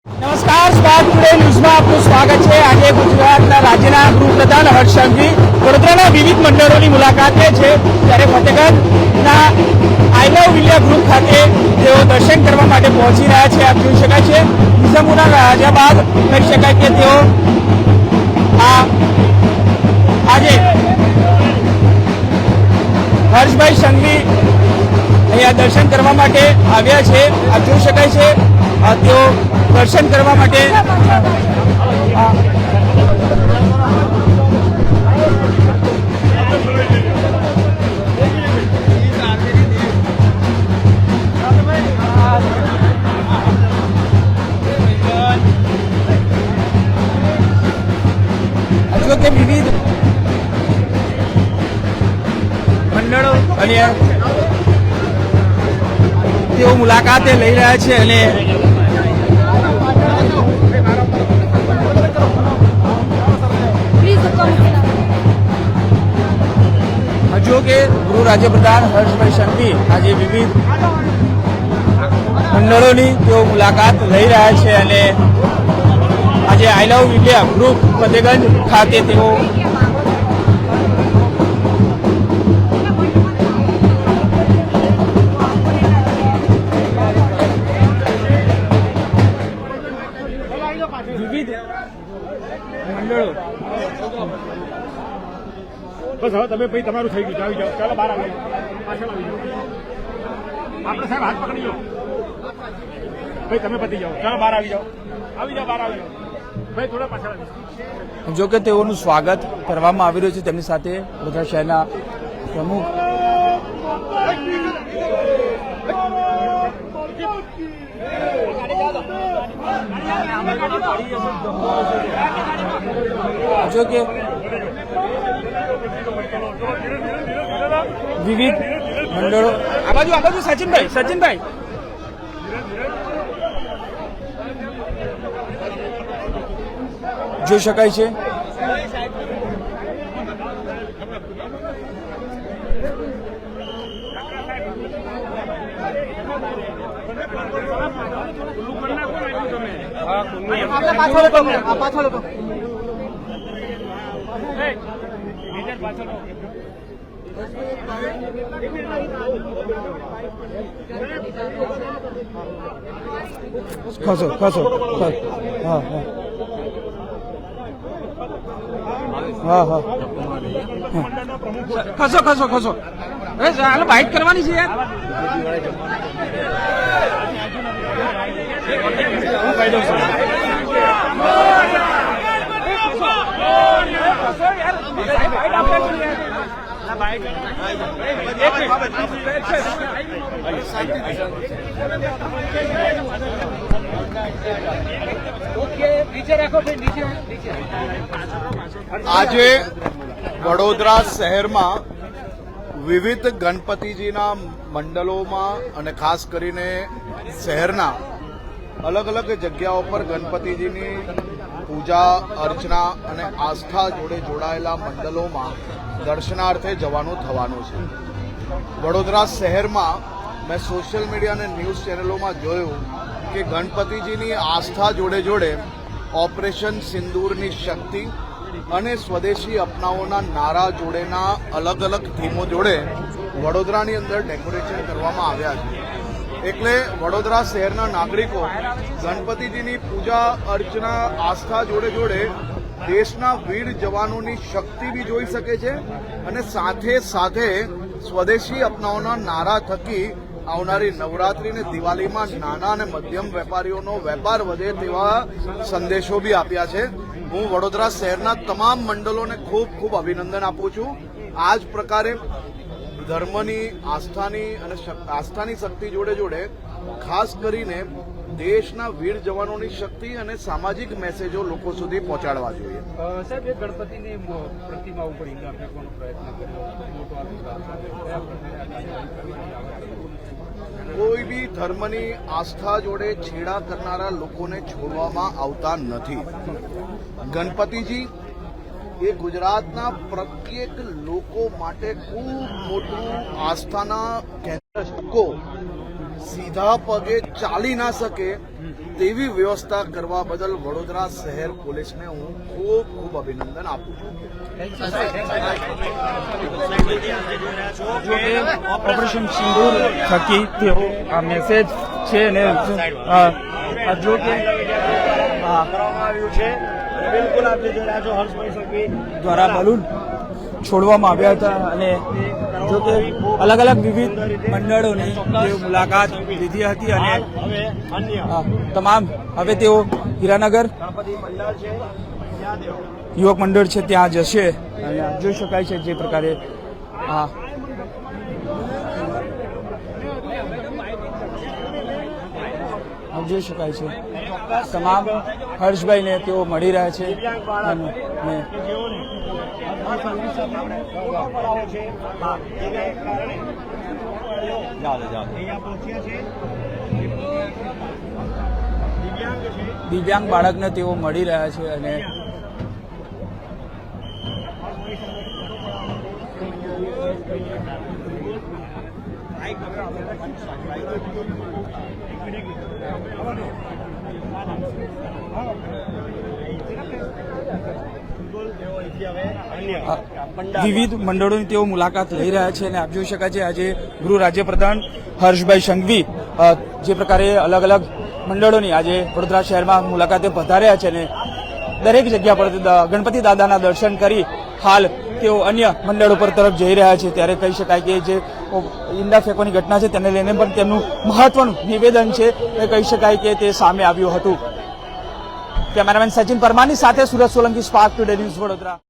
નમસ્કાર, spark today ન્યૂઝમાં આપનું સ્વાગત છે। આજે ગુજરાતના રાજ્યના ગૃહપ્રધાન હર્ષ સંઘવી વડોદરાના વિવિધ મંડળોની મુલાકાતે છે, ત્યારે ફતેગંજના આઈ લવ વિલિયા ગ્રુપ ખાતે તેઓ દર્શન કરવા માટે પહોંચી રહ્યા છે। આપ જોઈ શકાય છે, નિઝામુના રાજા બાદ કહી શકાય કે તેઓ આજે હર્ષભાઈ સંઘવી અહીંયા દર્શન કરવા માટે આવ્યા છે। આપ જોઈ શકાય છે તેઓ દર્શન કરવા માટે જો કે વિવિધ મંડળો અને તેઓ મુલાકાતે લઈ રહ્યા છે અને જો કે ગૃહ રાજ્યપ્રધાન હર્ષભાઈ સંઘવી આજે વિવિધ મંડળોની તેઓ મુલાકાત લઈ રહ્યા છે અને આજે આઈ લવ વિલિયા ગ્રુપ ફતેગંજ ખાતે તેઓ વિવિધ મંડળો બસ હવે તમે ભાઈ તમારું થઈ ગયું આવી જાઓ, ચાલો બહાર આવી જાઓ, પાછળ આવી જાઓ, આપણે સાહેબ હાથ પકડી જાઓ ભાઈ, તમે પતી જાઓ, ચાલો બહાર આવી જાઓ, બહાર આવી જાઓ ભાઈ, થોડા પાછળ આવી જાઓ। જો કે તેઓનું સ્વાગત કરવામાં આવી રહ્યું છે। તેમની સાથે વડોદરા શહેરના પ્રમુખ જો કે વિવિધ મંડળો આ બાજુ સચિનભાઈ જોઈ શકાય છે ખસો હા ખસો હાલો બાઇટ કરવાની છે યાર। આજે વડોદરા શહેરમાં વિવિધ ગણપતિજીના મંડળોમાં અને ખાસ કરીને શહેરના અલગ અલગ જગ્યાઓ પર ગણપતિજીની પૂજા અર્ચના અને આસ્થા જોડે જોડાયેલા મંડળોમાં દર્શનાર્થે જવાનું થવાનું છે। વડોદરા શહેરમાં મેં સોશિયલ મીડિયા અને ન્યૂઝ ચેનલોમાં જોયું કે ગણપતિજીની આસ્થા જોડે જોડે ઓપરેશન સિંદૂરની શક્તિ અને સ્વદેશી અપનાવોના નારા જોડેના અલગ અલગ થીમો જોડે વડોદરાની અંદર ડેકોરેશન કરવામાં આવ્યા છે। એટલે વડોદરા શહેરના નાગરિકો ગણપતિજીની પૂજા અર્ચના આસ્થા જોડે જોડે દેશના વીર જવાનોની શક્તિ બી જોઈ શકે છે અને સાથે સાથે સ્વદેશી અપનાવોના નારા થકી આવનારી નવરાત્રી અને દિવાળીમાં નાના અને મધ્યમ વેપારીઓનો વેપાર વધે તેવા સંદેશો બી આપ્યા છે। હું વડોદરા શહેરના તમામ મંડળોને ખૂબ ખૂબ અભિનંદન આપું છું। આ જ પ્રકારે ધર્મની આસ્થાની શક્તિ જોડે જોડે ખાસ કરીને દેશના વીર જવાનોની શક્તિ અને સામાજિક મેસેજો લોકો સુધી પહોંચાડવા જોઈએ। સાહેબ, એ ગણપતિની પ્રતિમા ઉપર ઈંડા ફેંકવાનો પ્રયત્ન કર્યો, કોઈ બી ધર્મની આસ્થા જોડે છેડા કરનારા લોકોને છોડવામાં આવતા નથી। ગણપતિજી એ ગુજરાતના પ્રત્યેક લોકો માટે ખૂબ મોટું આસ્થાના કેન્દ્ર। સીધા પગે ચાલી ના શકે તેવી વ્યવસ્થા કરવા બદલ વડોદરા શહેર પોલીસને હું ખૂબ ખૂબ અભિનંદન આપું છું. જો કે ઓપરેશન સિંદૂર થકી તેઓ આ મેસેજ છે અને જો કે કરવામાં આવ્યું છે. બિલકુલ આપણે જોઈ રહ્યા છો હર્ષભાઈ સંઘવી દ્વારા બલૂન છોડવામાં આવ્યા હતા અને જો કે અલગ અલગ વિવિધ મંડળોની તેઓ મુલાકાત લીધી હતી અને હવે અન્ય તમામ હવે તેઓ હીરાનગર ગણપતિ મંડળ છે ત્યાં તેઓ યુવક મંડળ છે ત્યાં જશે અને જોઈ શકાય છે જે પ્રકારે આ જોઈ શકાય છે તમામ હર્ષભાઈને તેઓ મળી રહ્યા છે અને કે જેઓને પડાવો છે હા એને કારણે અહીંયા પહોંચ્યા છે દિવ્યાંગ છે દિવ્યાંગ બાળકને તેઓ મળી રહ્યા છે અને વિવિધ મંડળોની તેઓ મુલાકાત લઈ રહ્યા છે અને આપ જોઈ શકાય છે આજે ગૃહ રાજ્યપ્રધાન હર્ષભાઈ સંઘવી જે પ્રકારે અલગ અલગ મંડળોની આજે વડોદરા શહેરમાં મુલાકાતે પધાર્યા છે અને દરેક જગ્યા પર ગણપતિ દાદાના દર્શન કરી હાલ તેઓ અન્ય મંડળો પર તરફ જઈ રહ્યા છે ત્યારે કહી શકાય કે જે ઈંડા ફેંકવાની ઘટના છે તેને લઈને પણ તેમનું મહત્વનું નિવેદન છે એ કહી શકાય કે તે સામે આવ્યું હતું. કેમેરામેન સચિન પરમારની સાથે Surat Solanki, spark today news, Vadodara.